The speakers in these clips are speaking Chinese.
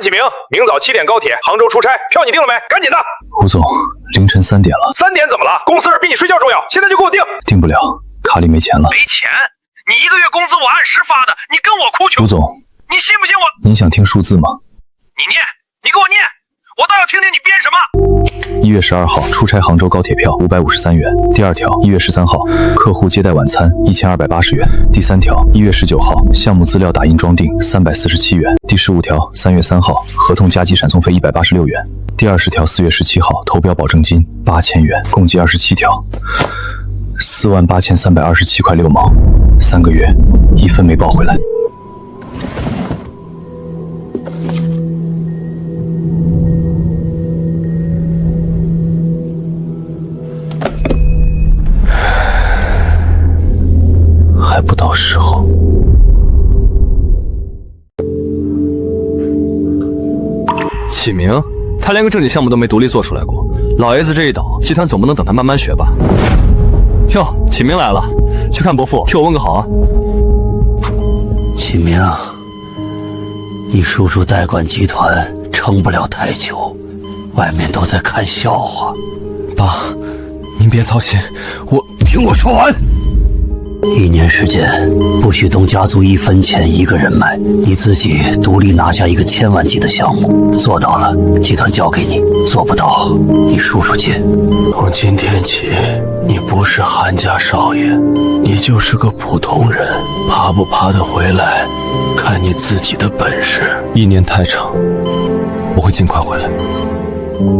启明，明早7点高铁杭州出差，票你定了没？赶紧的。吴总，凌晨3点了。3点怎么了？公司事比你睡觉重要，现在就给我定。定不了，卡里没钱了。没钱？你1个月工资我按时发的，你跟我哭穷？吴总，你信不信我？您想听数字吗？你念，你给我念，我倒要听听你编什么。1月12号出差杭州高铁票553元。第2条，1月13号客户接待晚餐1280元。第3条，1月19号项目资料打印装订347元。第15条，3月3号合同加计闪送费186元。第20条，4月17号投标保证金8000元，共计27条，48327块6毛，3个月1分没报回来。还不到时候。启明，他连个正经项目都没独立做出来过，老爷子这一倒，集团总不能等他慢慢学吧？哟，启明来了，去看伯父，替我问个好啊。启明，你叔叔代管集团撑不了太久，外面都在看笑话。爸，您别操心，听我说完。1年时间，不许动家族1分钱一个人脉，你自己独立拿下一个1000万级的项目，做到了，集团交给你；做不到，你叔叔接。从今天起，你不是韩家少爷，你就是个普通人，爬不爬得回来，看你自己的本事。1年太长，我会尽快回来。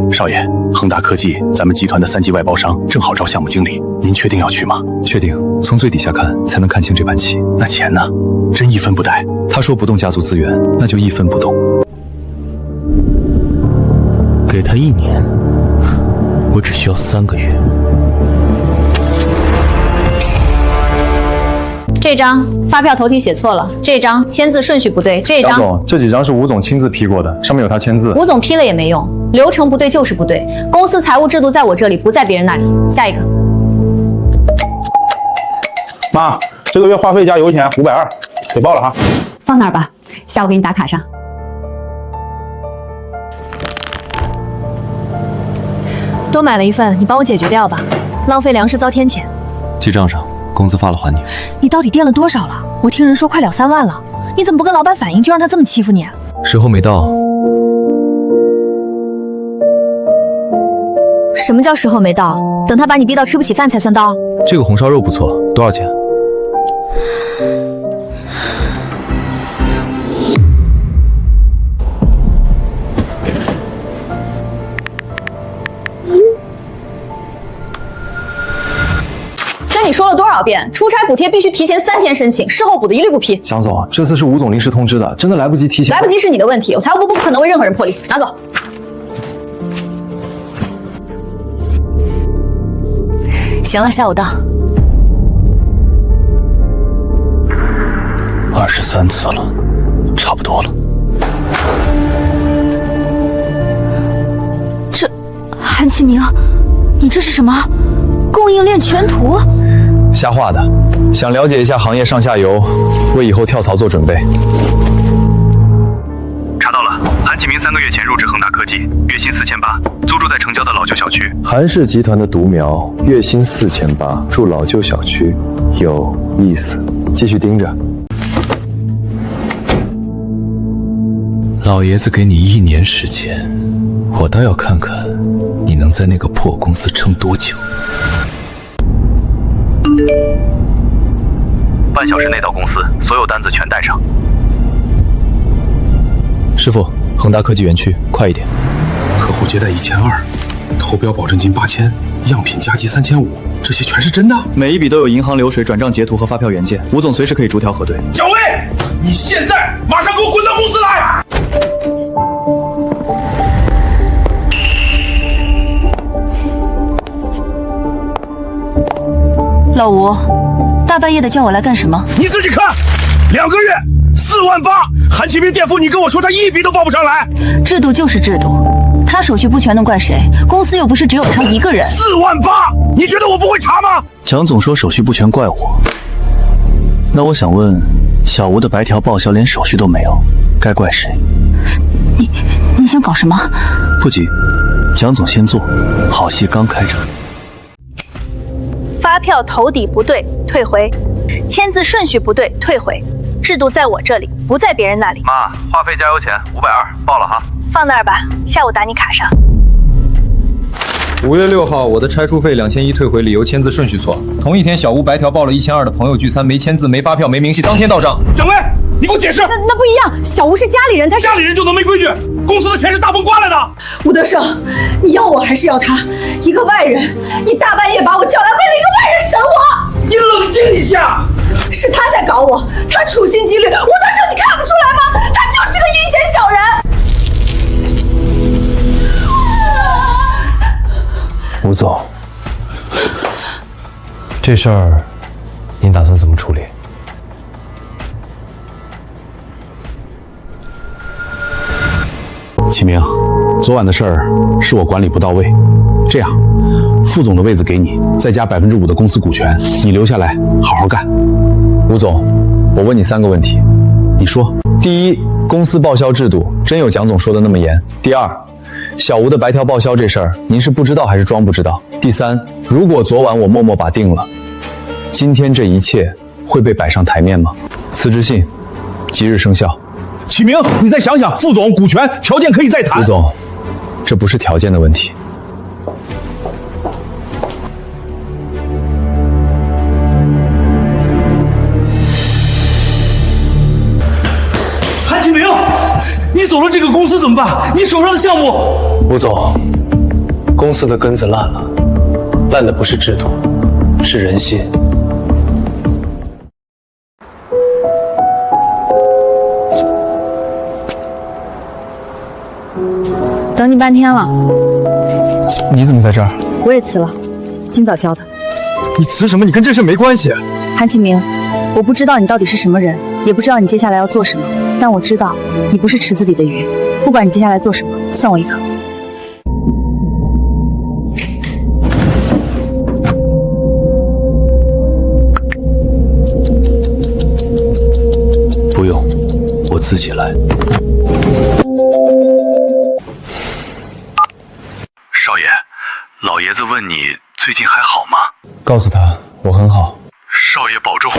少爷，恒大科技咱们集团的3级外包商正好招项目经理，您确定要去吗？确定，从最底下看才能看清这盘棋。那钱呢？真1分不带？他说不动家族资源，那就1分不动。给他1年，我只需要3个月。这张发票头题写错了，这张签字顺序不对，这张……肖总，这几张是吴总亲自批过的，上面有他签字。吴总批了也没用，流程不对就是不对。公司财务制度在我这里，不在别人那里。下一个。妈，这个月话费加油钱520，给报了哈。放那儿吧，下午给你打卡上。多买了一份，你帮我解决掉吧，浪费粮食遭天谴。记账上。工资发了还你。你到底垫了多少了？我听人说快2、3万了，你怎么不跟老板反映，就让他这么欺负你？时候没到。什么叫时候没到？等他把你逼到吃不起饭才算到？这个红烧肉不错，多少钱？你说了多少遍，出差补贴必须提前3天申请，事后补的一律不批。蒋总，这次是吴总临时通知的，真的来不及提前。来不及是你的问题，我财务部不可能为任何人破例。拿走。行了，下午到。23次了，差不多了。这，韩启明，你这是什么？供应链全图？瞎画的，想了解一下行业上下游，为以后跳槽做准备。查到了，韩启明3个月前入职恒大科技，月薪4800，租住在城郊的老旧小区。韩氏集团的独苗，月薪4800，住老旧小区，有意思。继续盯着。老爷子给你1年时间，我倒要看看你能在那个破公司撑多久。半小时内到公司，所有单子全带上。师傅，恒大科技园区，快一点！客户接待1200，投标保证金8000，样品加计3500，这些全是真的？每一笔都有银行流水、转账截图和发票原件，吴总随时可以逐条核对。小魏，你现在马上给我滚到公司来！老吴，大半夜的叫我来干什么？你自己看，2个月48000，韩启明垫付，你跟我说他1笔都报不上来。制度就是制度，他手续不全能怪谁？公司又不是只有他一个人。48000，你觉得我不会查吗？蒋总说手续不全怪我，那我想问，小吴的白条报销连手续都没有，该怪谁？你想搞什么？不急，蒋总先坐，好戏刚开着。发票头底不对，退回；签字顺序不对，退回。制度在我这里，不在别人那里。妈，话费加油钱520，报了哈。放那儿吧，下午打你卡上。 5月6号，我的拆除费2100退回，理由签字顺序错。同一天，小吴白条报了1200的朋友聚餐，没签字、没发票、没明细，当天到账。蒋薇，你给我解释！那不一样，小吴是家里人，他是家里人就能没规矩？公司的钱是大风刮来的。吴德胜，你要我还是要他？一个外人，你大半夜把我叫来，为了一个外人审我！你冷静一下。是他在搞我，他处心积虑。吴德胜，你看不出来吗？他就是个阴险小人。 吴总，这事儿您打算怎么处理？启明，昨晚的事儿是我管理不到位。这样，副总的位子给你，再加5%的公司股权，你留下来好好干。吴总，我问你3个问题，你说。第一，公司报销制度真有蒋总说的那么严？第二， 小吴的白条报销这事儿，您是不知道还是装不知道？第三，如果昨晚我默默把定了，今天这一切会被摆上台面吗？辞职信即日生效。启明，你再想想，副总股权条件可以再谈。吴总，这不是条件的问题。韩启明，你走了，这个公司怎么办？你手上的项目……吴总，公司的根子烂了，烂的不是制度，是人心。等你半天了，你怎么在这儿？我也辞了，今早交的。你辞什么？你跟这事没关系。韩启明，我不知道你到底是什么人，也不知道你接下来要做什么，但我知道你不是池子里的鱼。不管你接下来做什么，算我一个。 不用，我自己来。少爷，老爷子问你最近还好吗？告诉他我很好。少爷保重。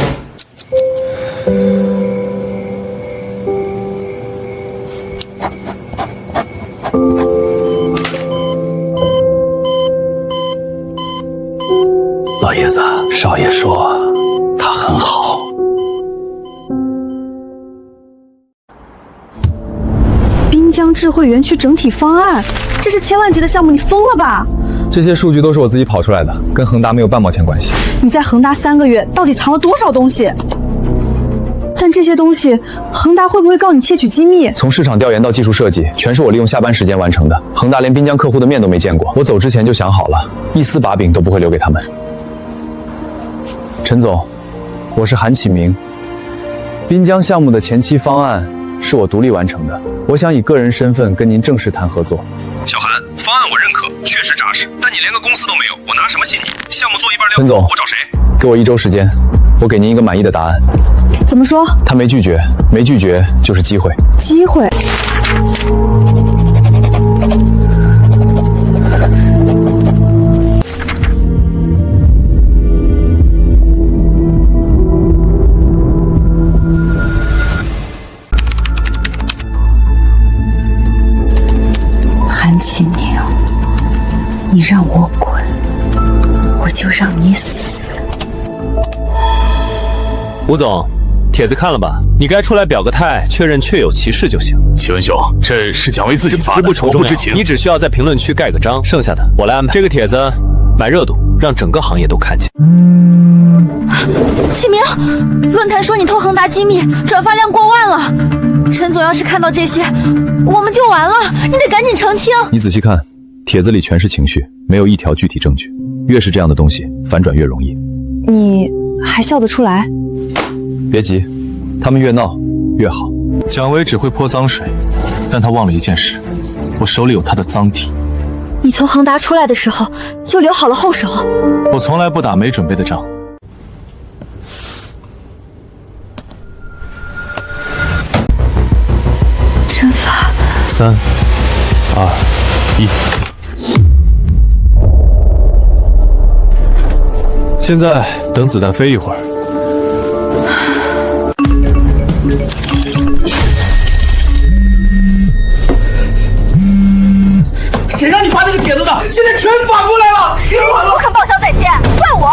老爷子，少爷说他很好。 滨江智慧园区整体方案，这是千万级的项目，你疯了吧？这些数据都是我自己跑出来的，跟恒大没有半毛钱关系。你在恒大3个月到底藏了多少东西？但这些东西，恒大会不会告你窃取机密？从市场调研到技术设计，全是我利用下班时间完成的。恒大连滨江客户的面都没见过，我走之前就想好了，一丝把柄都不会留给他们。陈总，我是韩启明。滨江项目的前期方案是我独立完成的，我想以个人身份跟您正式谈合作。小韩，方案我认可，确实扎实，但你连个公司都没有，我拿什么信你？项目做一半撂，陈总，我找谁？给我1周时间，我给您一个满意的答案。怎么说？他没拒绝，没拒绝就是机会。机会。韩启明，你让我滚，我就让你死。吴总，帖子看了吧？你该出来表个态，确认确有其事就行。启文兄，这是蒋薇自己发的，不重要，我不知情。你只需要在评论区盖个章，剩下的我来安排。这个帖子买热度，让整个行业都看见。启明，论坛说你偷恒大机密，转发量过万了。陈总要是看到这些，我们就完了。你得赶紧澄清。你仔细看，帖子里全是情绪，没有一条具体证据。越是这样的东西，反转越容易。你还笑得出来？别急，他们越闹越好。蒋薇只会泼脏水，但他忘了一件事，我手里有他的脏底。你从恒大出来的时候就留好了后手。我从来不打没准备的仗。真法3、2、1。现在等子弹飞一会儿。谁让你发这个帖子的？现在全反过来了！不肯报销在先，怪我。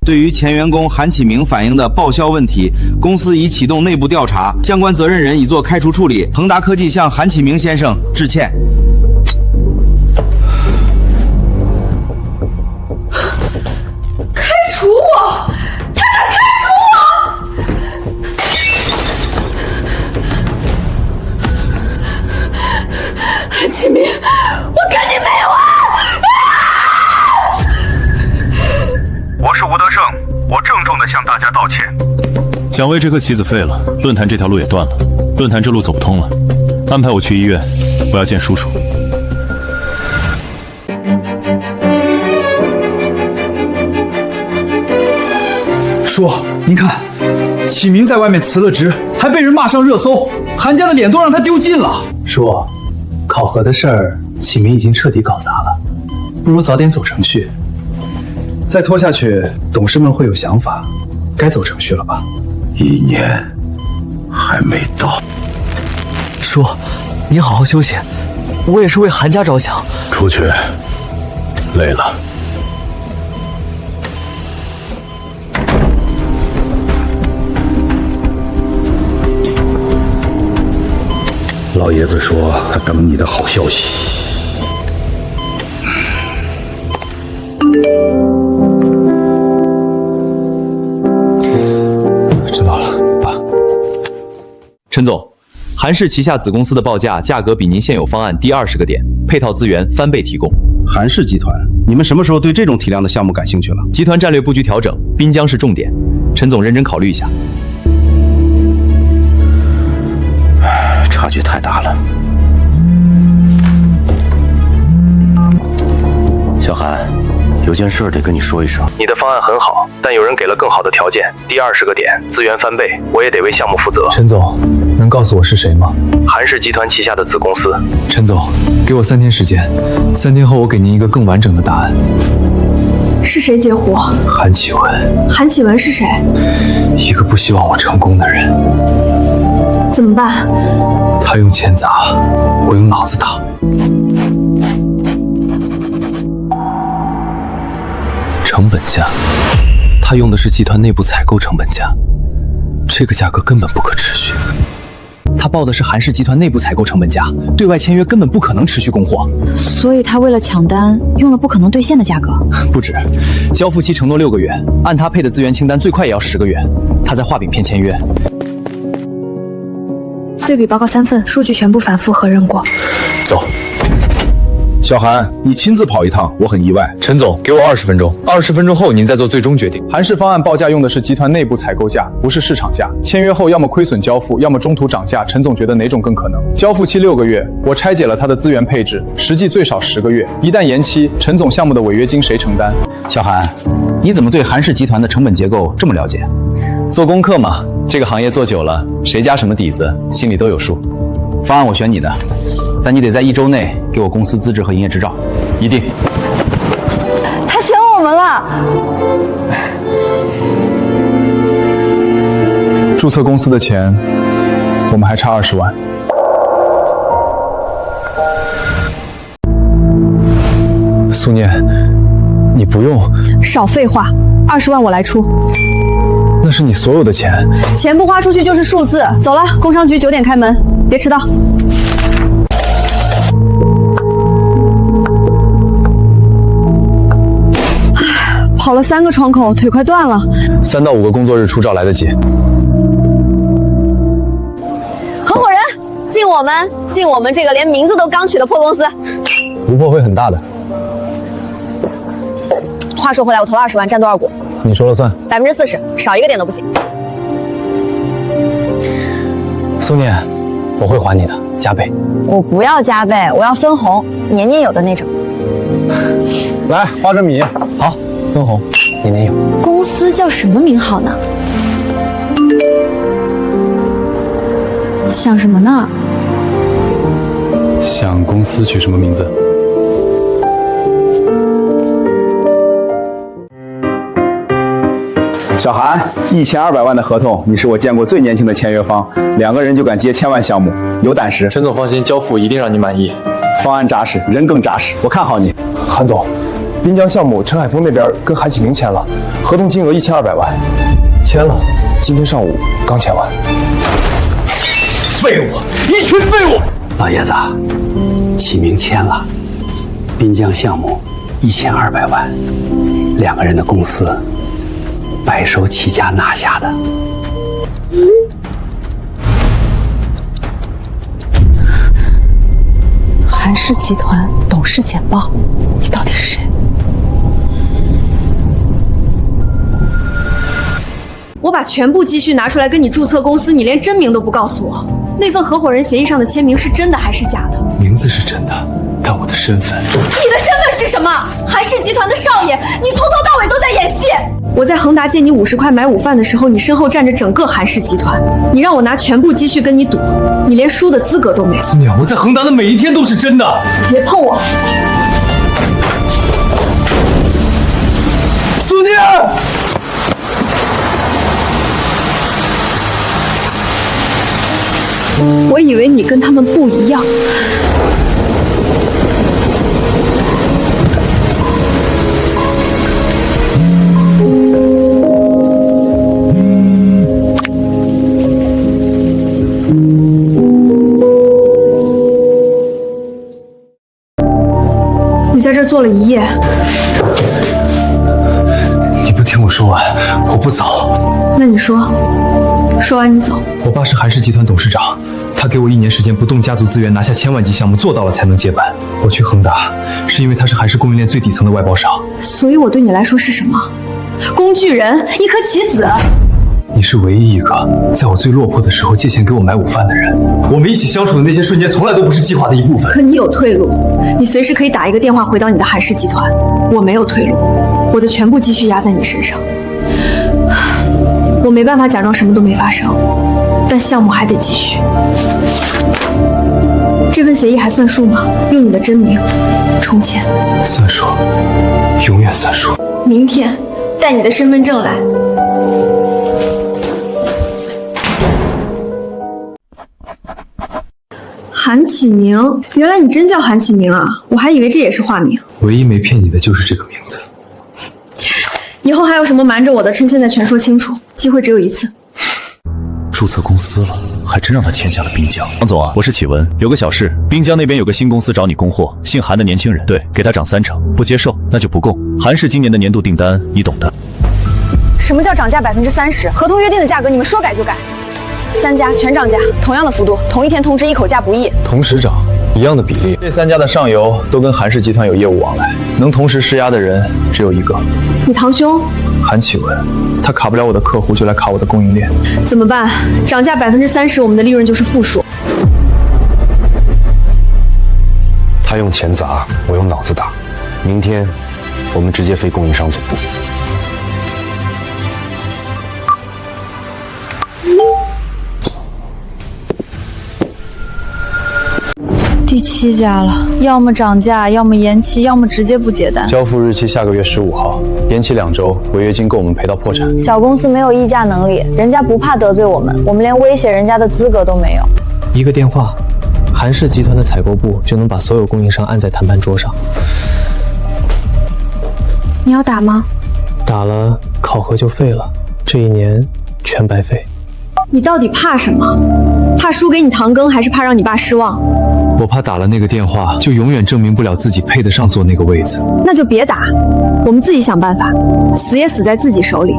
对于前员工韩启明反映的报销问题，公司已启动内部调查，相关责任人已做开除处理。恒达科技向韩启明先生致歉。开除我！他敢开除我！韩启明，我跟你没完！我是吴德胜，我郑重地向大家道歉。蒋薇这颗棋子废了，论坛这条路也断了，论坛这路走不通了，安排我去医院，我要见叔叔。叔，您看，启明在外面辞了职，还被人骂上热搜，韩家的脸都让他丢尽了。叔，考核的事儿，启明已经彻底搞砸了，不如早点走程序。再拖下去，董事们会有想法，该走程序了吧？1年还没到。叔，您好好休息，我也是为韩家着想。出去，累了。老爷子说他等你的好消息。知道了，爸。陈总，韩氏旗下子公司的报价价格比您现有方案低20个点，配套资源翻倍提供。韩氏集团，你们什么时候对这种体量的项目感兴趣了？集团战略布局调整，滨江是重点，陈总认真考虑一下。差距太大了。小韩，有件事得跟你说一声。你的方案很好，但有人给了更好的条件，低20个点，资源翻倍，我也得为项目负责。陈总，能告诉我是谁吗？韩氏集团旗下的子公司。陈总，给我3天时间，3天后我给您一个更完整的答案。是谁截胡？韩启文。韩启文是谁？一个不希望我成功的人。怎么办？他用钱砸，我用脑子打。成本价，他用的是集团内部采购成本价，这个价格根本不可持续。他报的是韩氏集团内部采购成本价，对外签约根本不可能持续供货。所以他为了抢单，用了不可能兑现的价格。不止，交付期承诺6个月，按他配的资源清单，最快也要10个月。他在画饼骗签约。对比报告3份，数据全部反复核认过。走。小韩，你亲自跑一趟，我很意外。陈总，给我20分钟，20分钟后您再做最终决定。韩氏方案报价用的是集团内部采购价，不是市场价。签约后要么亏损交付，要么中途涨价。陈总觉得哪种更可能？交付期6个月，我拆解了他的资源配置，实际最少10个月。一旦延期，陈总项目的违约金谁承担？小韩，你怎么对韩氏集团的成本结构这么了解？做功课嘛，这个行业做久了，谁家什么底子，心里都有数。方案我选你的，但你得在1周内给我公司资质和营业执照，一定。他选我们了。注册公司的钱，我们还差20万。苏念，你不用。少废话，20万我来出。那是你所有的钱，钱不花出去就是数字。走了，工商局9点开门，别迟到。跑了3个窗口，腿快断了。3到5个工作日出照来得及。合伙人，进我们这个连名字都刚取的破公司。突破会很大的。话说回来，我投了20万，占多少股？你说了算。40%，少1个点都不行。苏念，我会还你的，加倍。我不要加倍，我要分红，年年有的那种。来，花生米。好，分红，年年有。公司叫什么名好呢？想什么呢？想公司取什么名字？小韩，1200万的合同，你是我见过最年轻的签约方，2个人就敢接1000万项目，有胆识。陈总放心，交付一定让你满意。方案扎实，人更扎实，我看好你。韩总，滨江项目陈海峰那边跟韩启明签了，合同金额1200万，签了，今天上午刚签完。废物，一群废物！老爷子，启明签了，滨江项目1200万，2个人的公司。白手起家拿下的。韩氏集团董事简报，你到底是谁？我把全部积蓄拿出来跟你注册公司，你连真名都不告诉我，那份合伙人协议上的签名是真的还是假的？名字是真的，但我的身份……你的身份是什么？韩氏集团的少爷，你从头到尾都在演戏。我在恒达借你50块买午饭的时候，你身后站着整个韩氏集团，你让我拿全部积蓄跟你赌，你连输的资格都没有。苏念，我在恒达的每一天都是真的。别碰我！苏念，我以为你跟他们不一样。你在这坐了一夜，你不听我说完，我不走。那你说，说完你走。我爸是韩氏集团董事长，他给我1年时间，不动家族资源拿下1000万级项目，做到了才能接班。我去恒达，是因为他是韩氏供应链最底层的外包商。所以我对你来说是什么？工具人，一颗棋子。你是唯一一个在我最落魄的时候借钱给我买午饭的人。我们一起相处的那些瞬间，从来都不是计划的一部分。可你有退路，你随时可以打一个电话回到你的韩氏集团。我没有退路，我的全部积蓄压在你身上。我没办法假装什么都没发生，但项目还得继续。这份协议还算数吗？用你的真名重签。算数，永远算数。明天带你的身份证来。韩启明，原来你真叫韩启明啊！我还以为这也是化名。唯一没骗你的就是这个名字。以后还有什么瞒着我的，趁现在全说清楚，机会只有一次。注册公司了，还真让他签下了滨江。王总啊，我是启文，有个小事，滨江那边有个新公司找你供货，姓韩的年轻人，对，给他涨30%，不接受那就不供。韩氏今年的年度订单你懂的。什么叫涨价30%？合同约定的价格你们说改就改。3家全涨价，同样的幅度，同一天通知，一口价不易。同时涨，一样的比例。这3家的上游都跟韩氏集团有业务往来，能同时施压的人只有一个。你堂兄？韩启文，他卡不了我的客户，就来卡我的供应链。怎么办？涨价30%，我们的利润就是负数。他用钱砸，我用脑子打。明天，我们直接飞供应商总部。第7家了，要么涨价，要么延期，要么直接不接单。交付日期下个月15号，延期2周，违约金够我们赔到破产。小公司没有议价能力，人家不怕得罪我们，我们连威胁人家的资格都没有。一个电话，韩氏集团的采购部就能把所有供应商按在谈判桌上。你要打吗？打了，考核就废了，这1年全白费。你到底怕什么？怕输给你堂哥，还是怕让你爸失望？我怕打了那个电话，就永远证明不了自己配得上坐那个位子。那就别打，我们自己想办法，死也死在自己手里。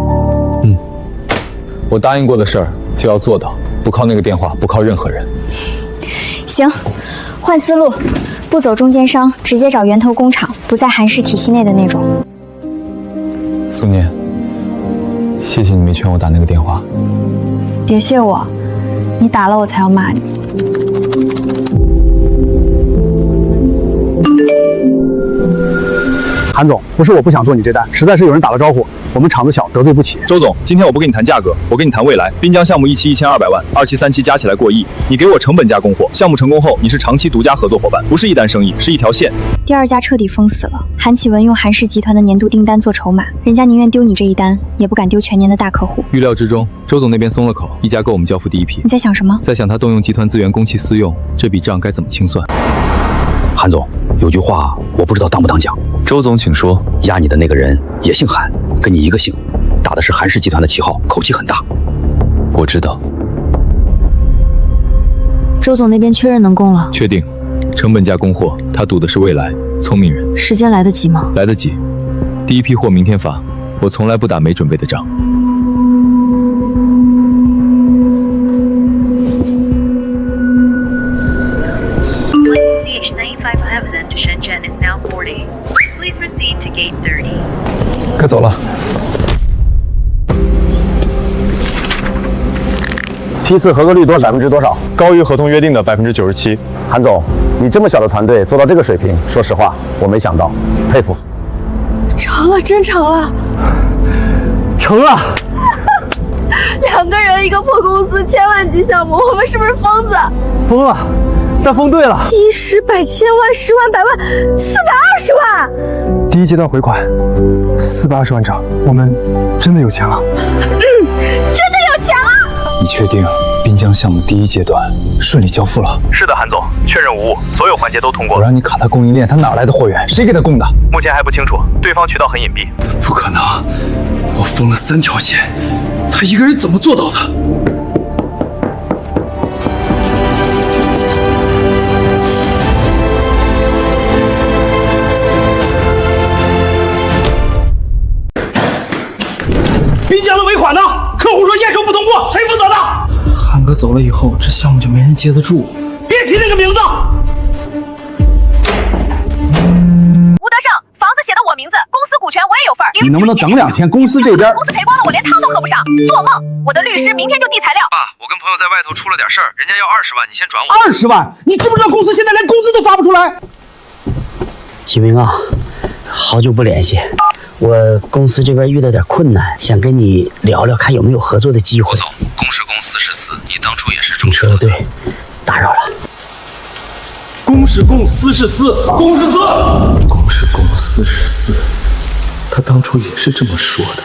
我答应过的事儿就要做到，不靠那个电话，不靠任何人。行，换思路，不走中间商，直接找源头工厂，不在韩氏体系内的那种。苏念，谢谢你没劝我打那个电话。别谢我，你打了我才要骂你。韩总，不是我不想做你这单，实在是有人打了招呼，我们厂子小，得罪不起。周总，今天我不跟你谈价格，我跟你谈未来。滨江项目一期1200万，2期3期加起来过亿，你给我成本价供货，项目成功后你是长期独家合作伙伴，不是一单生意，是一条线。第二家彻底封死了，韩启文用韩氏集团的年度订单做筹码，人家宁愿丢你这一单，也不敢丢全年的大客户。预料之中，周总那边松了口，一家够我们交付第一批。你在想什么？在想他动用集团资源公器私用，这笔账该怎么清算？韩总，有句话我不知道当不当讲。周总，请说。压你的那个人也姓韩，跟你一个姓，打的是韩氏集团的旗号，口气很大。我知道。周总那边确认能供了，确定，成本价供货，他赌的是未来，聪明人。时间来得及吗？来得及，第一批货明天发，我从来不打没准备的仗。CH957 to Shenzhen is now boarding. Please proceed to gate 30. 该走了。批次合格率多少？高于合同约定的97%。韩总，你这么小的团队做到这个水平，说实话，我没想到，佩服。成了，真成了，成了。2个人一个破公司，1000万级项目，我们是不是疯子？疯了，但疯对了。1时100千万10万100万420万。第一阶段回款420万张，我们真的有钱了。真的有钱了。你确定滨江项目第一阶段顺利交付了？是的，韩总，确认无误，所有环节都通过。我让你卡他供应链，他哪来的货源？谁给他供的？目前还不清楚，对方渠道很隐蔽。不可能，我封了3条线，他一个人怎么做到的？滨江的尾款呢？客户说验收不通过，谁负责的？韩哥走了以后，这项目就没人接得住。别提那个名字。吴德胜，房子写的我名字，公司股权我也有份儿。你能不能等2天？公司这边公司赔光了，我连汤都喝不上，做梦！我的律师明天就递材料。爸，我跟朋友在外头出了点事儿，人家要20万，你先转我。20万？你知不知道公司现在连工资都发不出来？启明啊，好久不联系，我公司这边遇到点困难，想跟你聊聊，看有没有合作的机会。吴总，公是公，4是4，你当初也是这么你说的对，打扰了。公是公，私是私，公是私。公是公，私是私，他当初也是这么说的。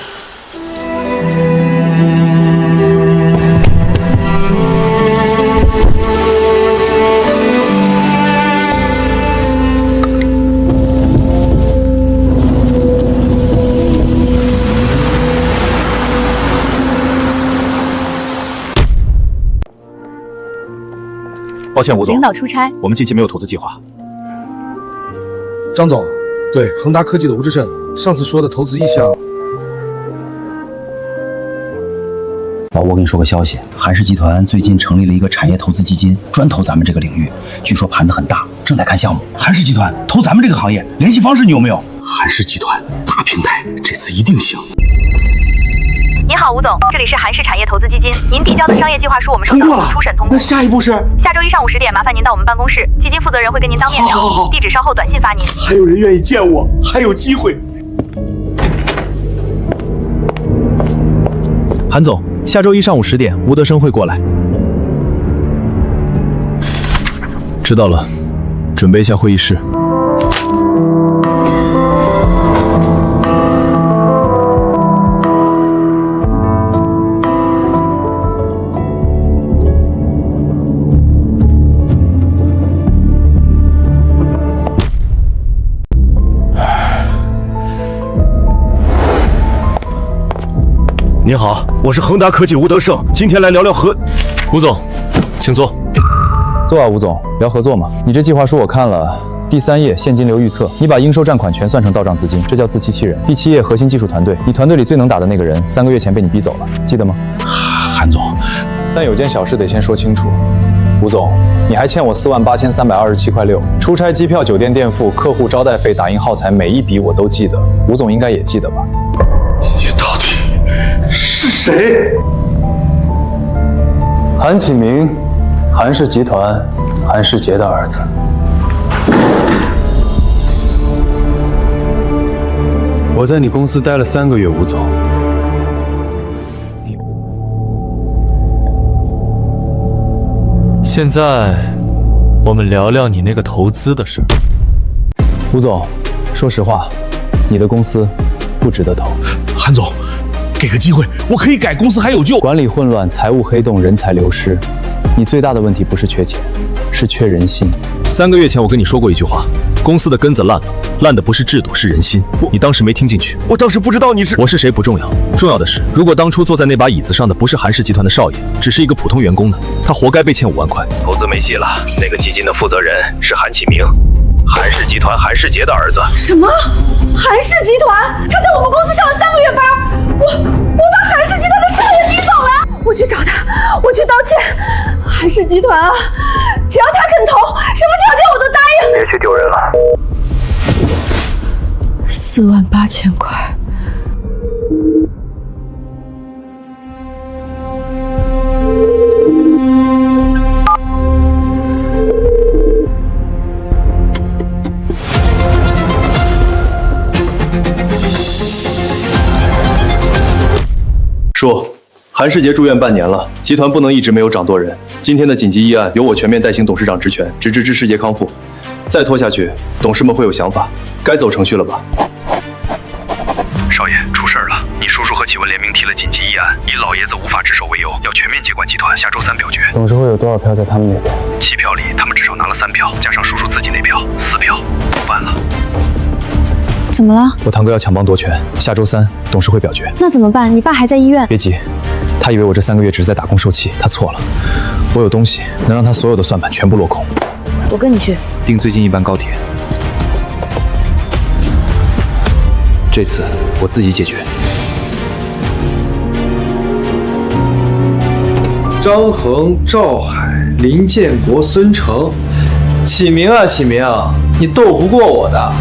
抱歉，吴总，领导出差，我们近期没有投资计划。张总，对恒达科技的吴志胜，上次说的投资意向。老吴，我跟你说个消息，韩氏集团最近成立了一个产业投资基金，专投咱们这个领域，据说盘子很大，正在看项目。韩氏集团投咱们这个行业，联系方式你有没有？韩氏集团大平台，这次一定行。您好，吴总，这里是韩氏产业投资基金，您递交的商业计划书我们收到，通过了，初审通过。那下一步是？下周一上午10点，麻烦您到我们办公室，基金负责人会跟您当面聊。好，地址稍后短信发您。还有人愿意见我，还有机会。韩总，下周一上午10点，吴德生会过来。知道了，准备一下会议室。您好，我是恒达科技吴德胜，今天来聊聊吴总，请坐。坐啊，吴总，聊合作嘛。你这计划书我看了，第3页现金流预测，你把应收账款全算成到账资金，这叫自欺欺人。第7页核心技术团队，你团队里最能打的那个人，3个月前被你逼走了，记得吗？韩总，但有件小事得先说清楚。吴总，你还欠我48327.6块，出差机票、酒店垫付、客户招待费、打印耗材，每一笔我都记得。吴总应该也记得吧？你到底是谁？韩启明，韩氏集团韩世杰的儿子。我在你公司待了3个月，吴总。现在，我们聊聊你那个投资的事儿。吴总，说实话，你的公司不值得投。韩总，给个机会，我可以改，公司还有救。管理混乱，财务黑洞，人才流失。你最大的问题不是缺钱，是缺人心。3个月前我跟你说过一句话，公司的根子烂了，烂的不是制度，是人心。你当时没听进去。我当时不知道你是……我是谁不重要，重要的是，如果当初坐在那把椅子上的不是韩氏集团的少爷，只是一个普通员工呢，他活该被欠5万块。投资没戏了，那个基金的负责人是韩启明，韩氏集团韩世杰的儿子。什么？韩氏集团？他在我们公司上了3个月班，我把韩氏集团的少爷逼走了。我去找他，我去道歉。韩氏集团啊，只要他肯投，什么条件我都答应。别去丢人了。48000块。说，韩世杰住院半年了，集团不能一直没有掌舵人。今天的紧急议案由我全面代行董事长职权，直至世杰康复。再拖下去，董事们会有想法，该走程序了吧？少爷，出事了！你叔叔和启文联名提了紧急议案，以老爷子无法值守为由，要全面接管集团，下周3表决。董事会有多少票在他们那边？7票里，他们至少拿了3票，加上叔叔自己那票，4票，完了。怎么了？我堂哥要抢帮夺权，下周3董事会表决。那怎么办？你爸还在医院。别急，他以为我这3个月只是在打工受气，他错了。我有东西能让他所有的算盘全部落空。我跟你去。订最近一班高铁。这次我自己解决。张衡、赵海、林建国、孙成，启明啊启明，你斗不过我的。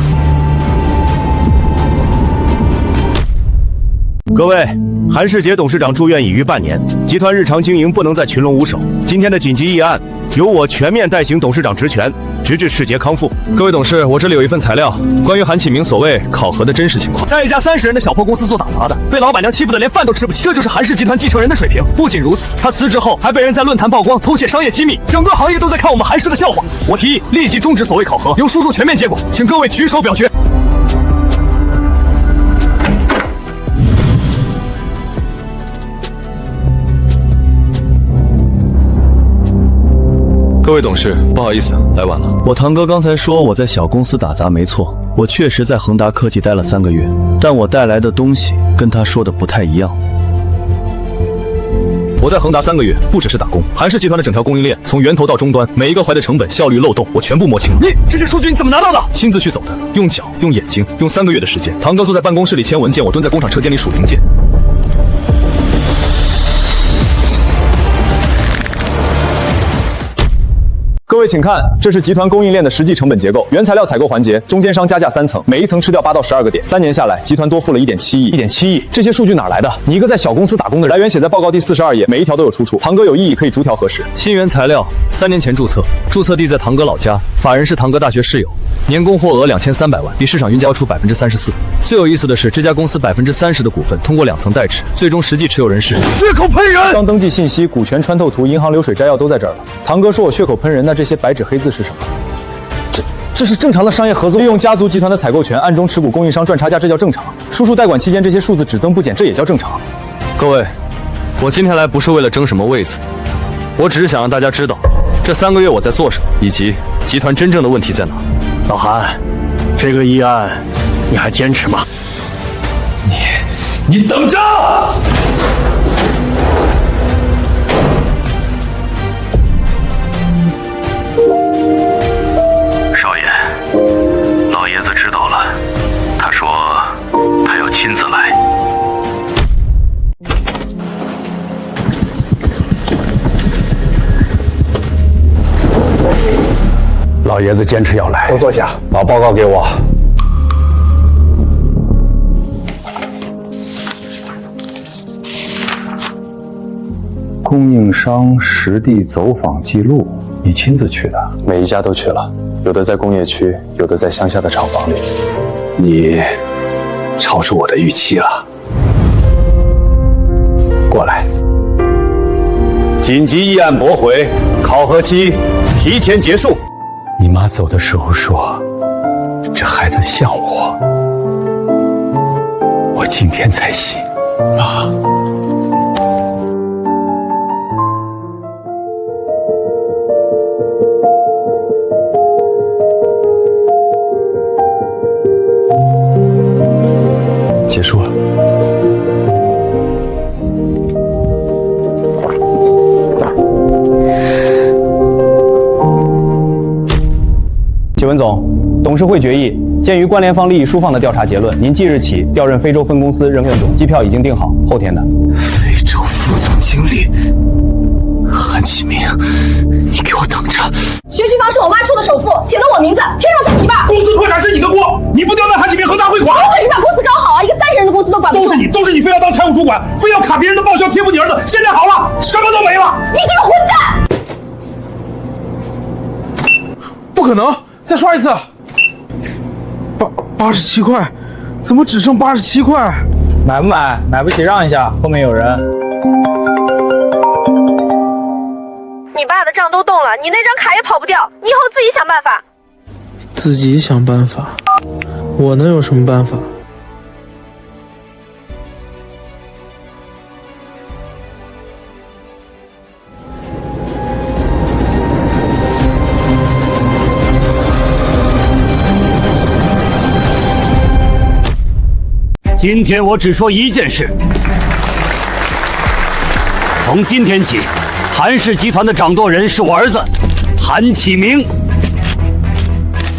各位，韩世杰董事长住院已逾半年，集团日常经营不能再群龙无首。今天的紧急议案由我全面代行董事长职权，直至世杰康复。各位董事，我这里有一份材料，关于韩启明所谓考核的真实情况。在一家30人的小破公司做打杂的，被老板娘欺负的连饭都吃不起，这就是韩氏集团继承人的水平。不仅如此，他辞职后还被人在论坛曝光偷窃商业机密，整个行业都在看我们韩氏的笑话。我提议立即终止所谓考核，由叔叔全面接管，请各位举手表决。各位董事，不好意思，来晚了。我堂哥刚才说我在小公司打杂没错，我确实在恒达科技待了3个月，但我带来的东西跟他说的不太一样。我在恒达3个月，不只是打工，韩氏集团的整条供应链，从源头到终端，每一个环的成本、效率、漏洞，我全部摸清了。你这些数据你怎么拿到的？亲自去走的，用脚，用眼睛，用3个月的时间。堂哥坐在办公室里签文件，我蹲在工厂车间里数零件。各位请看，这是集团供应链的实际成本结构。原材料采购环节，中间商加价3层，每一层吃掉8到12个点。3年下来，集团多付了1.7亿。1.7亿，这些数据哪来的？你一个在小公司打工的人，来源写在报告第42页，每一条都有出处。堂哥有异议可以逐条核实。新原材料3年前注册，注册地在堂哥老家，法人是堂哥大学室友，年供货额2300万，比市场均价高出34%。最有意思的是，这家公司30%的股份通过2层代持，最终实际持有人是血口喷人。商登记信息、股权穿透图、银行流水摘要都在这儿了。堂哥说我血口喷人，那这些白纸黑字是什么？这是正常的商业合作，利用家族集团的采购权，暗中持股供应商赚差价，这叫正常。叔叔代管期间，这些数字只增不减，这也叫正常。各位，我今天来不是为了争什么位子，我只是想让大家知道，这3个月我在做什么，以及集团真正的问题在哪。老韩，这个议案你还坚持吗？你等着！少爷，老爷子知道了，他说他要亲自来。老爷子坚持要来，都坐下，把报告给我。供应商实地走访记录，你亲自去的？每一家都去了，有的在工业区，有的在乡下的厂房里。你超出我的预期了。过来。紧急议案驳回，考核期提前结束。你妈走的时候说，这孩子像我，我今天才信。妈。结束了。启文总，董事会决议，鉴于关联方利益输放的调查结论，您即日起调任非洲分公司任任总，机票已经订好，后天的。非洲副总经理韩启明，你给我等着！学区房是我妈出的首付，写的我名字，偏上才一半。公司破产是你的锅，你不调任韩启明，恒大会垮。我有本事把公司搞好啊，一个30人的公司都管不住。都是你非要当财务主管，非要卡别人的报销贴补你儿子。现在好了，什么都没了。你这个混蛋！不可能，再刷一次。87块，怎么只剩87块？买不买？买不起让一下，后面有人。你爸的账都动了，你那张卡也跑不掉，你以后自己想办法。自己想办法？我能有什么办法？今天我只说一件事，从今天起，韩氏集团的掌舵人是我儿子韩启明。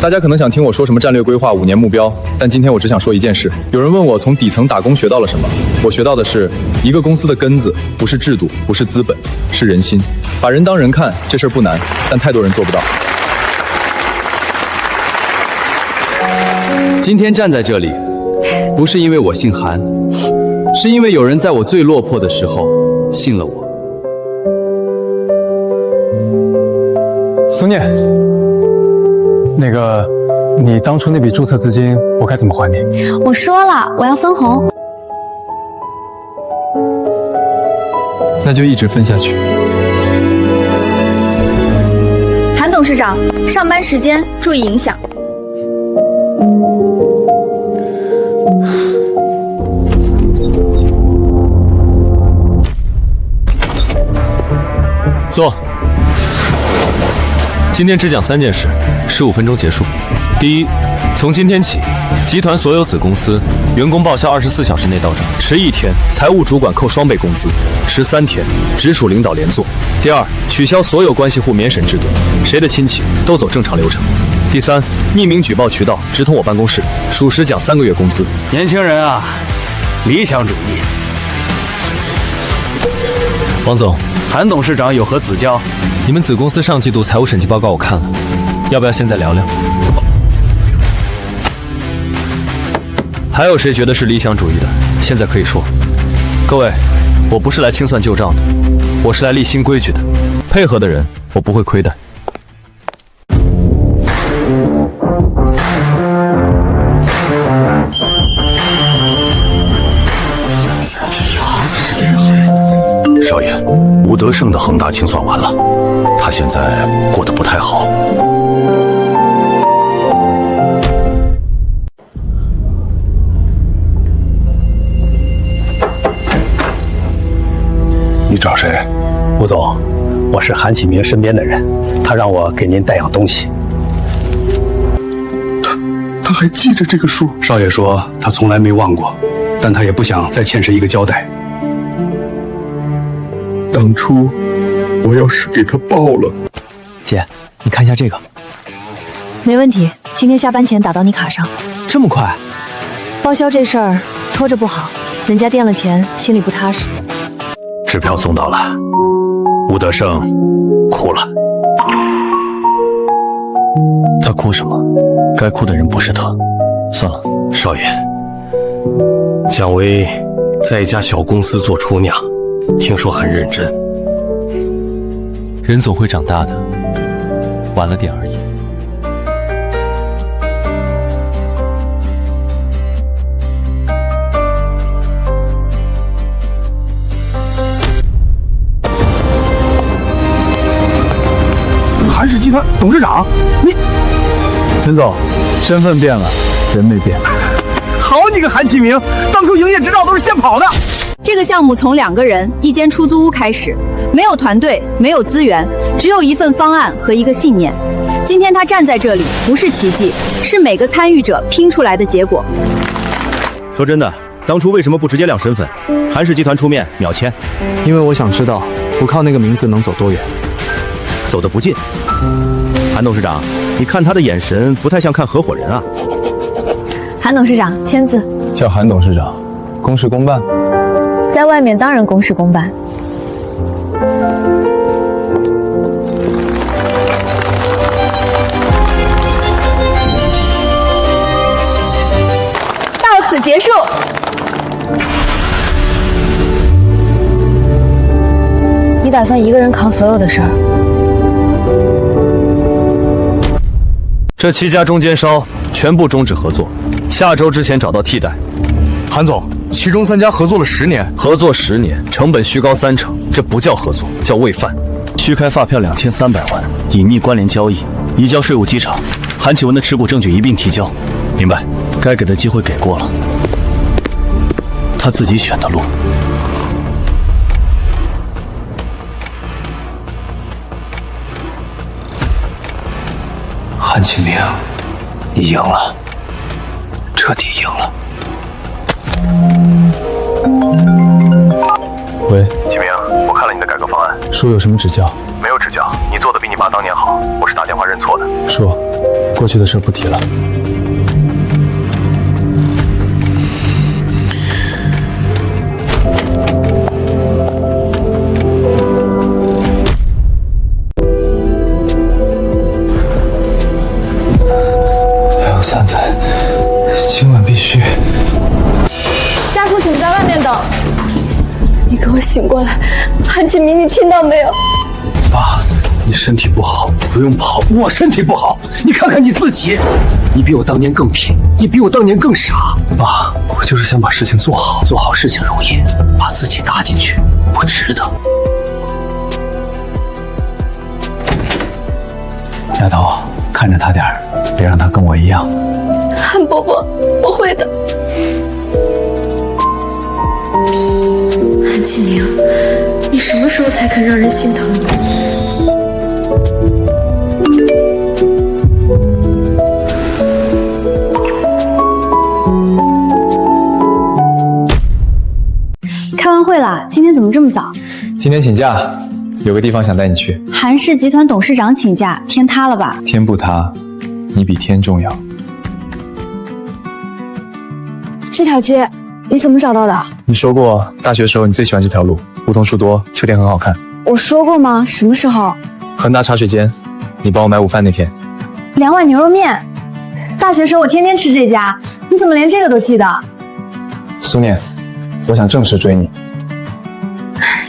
大家可能想听我说什么战略规划、5年目标，但今天我只想说一件事。有人问我从底层打工学到了什么，我学到的是，一个公司的根子不是制度，不是资本，是人心。把人当人看，这事儿不难，但太多人做不到。今天站在这里，不是因为我姓韩，是因为有人在我最落魄的时候信了我。苏念，那个，你当初那笔注册资金，我该怎么还你？我说了，我要分红。那就一直分下去。韩董事长，上班时间注意影响。坐。今天只讲3件事，15分钟结束。第一，从今天起，集团所有子公司员工报销24小时内到账，迟1天，财务主管扣双倍工资；迟3天，直属领导连坐。第二，取消所有关系户免审制度，谁的亲戚都走正常流程。第三，匿名举报渠道直通我办公室，属实奖3个月工资。年轻人啊，理想主义。王总，韩董事长有何指教？你们子公司上季度财务审计报告我看了，要不要现在聊聊？还有谁觉得是理想主义的？现在可以说。各位，我不是来清算旧账的，我是来立新规矩的。配合的人，我不会亏待。少爷，吴德胜的恒大清算完了，他现在过得不太好。你找谁？吴总，我是韩启明身边的人，他让我给您带样东西。他还记着这个数。少爷说他从来没忘过，但他也不想再欠谁一个交代。当初我要是给他报了。姐，你看一下这个。没问题，今天下班前打到你卡上。这么快？报销这事儿拖着不好，人家垫了钱，心里不踏实。支票送到了，吴德胜哭了。他哭什么？该哭的人不是他。算了，少爷，蒋薇在一家小公司做厨娘，听说很认真。人总会长大的，晚了点而已。韩氏集团董事长，你陈总，身份变了，人没变。好你个韩启明，当初营业执照都是现跑的。这个项目从2个人一间出租屋开始，没有团队，没有资源，只有一份方案和一个信念。今天他站在这里，不是奇迹，是每个参与者拼出来的结果。说真的，当初为什么不直接亮身份？韩氏集团出面秒签，因为我想知道，不靠那个名字能走多远，走得不近。韩董事长，你看他的眼神不太像看合伙人啊。韩董事长签字。叫韩董事长，公事公办。在外面当然公事公办。到此结束。你打算一个人扛所有的事儿？这7家中间商全部终止合作，下周之前找到替代。韩总，其中3家合作了10年，合作10年，成本虚高30%，这不叫合作，叫喂饭。虚开发票2300万，隐匿关联交易，移交税务稽查，韩启文的持股证据一并提交。明白，该给的机会给过了，他自己选的路。韩启明，你赢了，彻底赢了。喂，启明，我看了你的改革方案，叔有什么指教？没有指教，你做的比你爸当年好，我是打电话认错的。叔，过去的事不提了。还有3分，今晚必须。家属请在外面等。你给我醒过来，韩启明，你听到没有？爸，你身体不好，不用跑。我身体不好，你看看你自己，你比我当年更拼，你比我当年更傻。爸，我就是想把事情做好，做好事情容易，把自己搭进去不值得。丫头，看着他点儿，别让他跟我一样。韩伯伯，我会的。韩启明，你什么时候才肯让人心疼你？开完会了，今天怎么这么早？今天请假，有个地方想带你去。韩氏集团董事长请假，天塌了吧？天不塌，你比天重要。这条街你怎么找到的？你说过大学时候你最喜欢这条路，梧桐树多，秋天很好看。我说过吗？什么时候？恒大茶水间，你帮我买午饭那天。2碗牛肉面。大学时候我天天吃这家，你怎么连这个都记得？苏念，我想正式追你。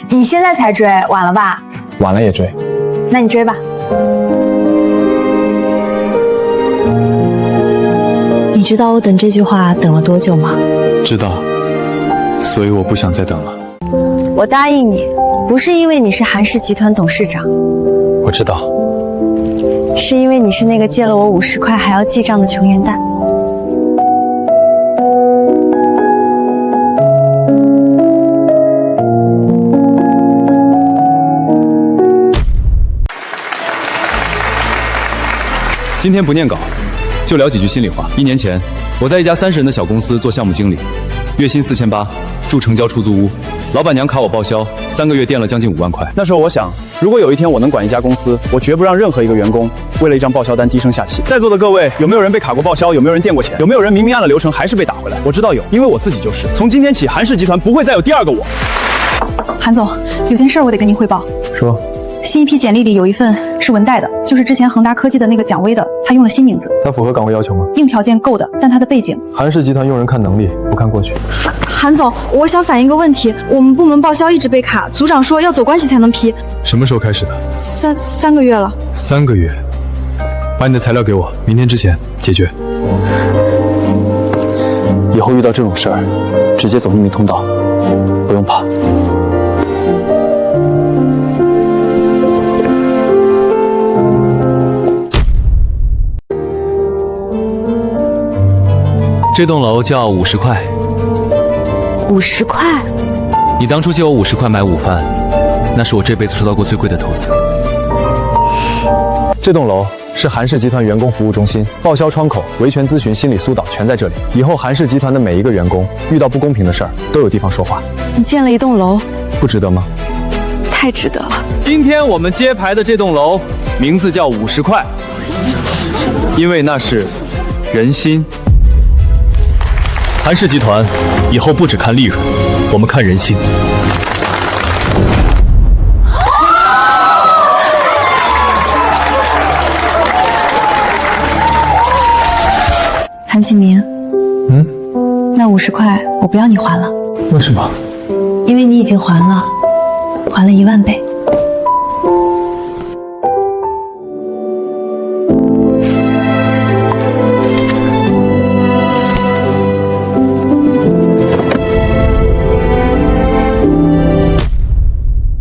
你现在才追，晚了吧？晚了也追。那你追吧。你知道我等这句话等了多久吗？知道，所以我不想再等了。我答应你，不是因为你是韩氏集团董事长，我知道，是因为你是那个借了我50块还要记账的穷元蛋。今天不念稿，就聊几句心里话。1年前，我在一家30人的小公司做项目经理，月薪4800，住城郊出租屋，老板娘卡我报销，3个月垫了将近5万块。那时候我想，如果有一天我能管一家公司，我绝不让任何一个员工为了一张报销单低声下气。在座的各位，有没有人被卡过报销？有没有人垫过钱？有没有人明明按了流程还是被打回来？我知道有，因为我自己就是。从今天起，韩氏集团不会再有第2个我。韩总，有件事我得跟您汇报。说。新一批简历里有一份是文带的，就是之前恒达科技的那个蒋薇的，他用了新名字。他符合岗位要求吗？硬条件够的，但他的背景。韩氏集团用人看能力，不看过去。韩总，我想反映个问题，我们部门报销一直被卡，组长说要走关系才能批。什么时候开始的？3个月了。3个月？把你的材料给我，明天之前解决。以后遇到这种事儿，直接走秘密通道，不用怕。这栋楼叫50块。50块？你当初借我50块买午饭，那是我这辈子收到过最贵的投资。这栋楼是韩氏集团员工服务中心，报销窗口、维权咨询、心理疏导全在这里。以后韩氏集团的每一个员工遇到不公平的事儿，都有地方说话。你建了一栋楼，不值得吗？太值得了。今天我们揭牌的这栋楼名字叫50块，因为那是人心。韩氏集团以后不只看利润，我们看人心。韩启明，那50块我不要你还了。为什么？因为你已经还了1万倍。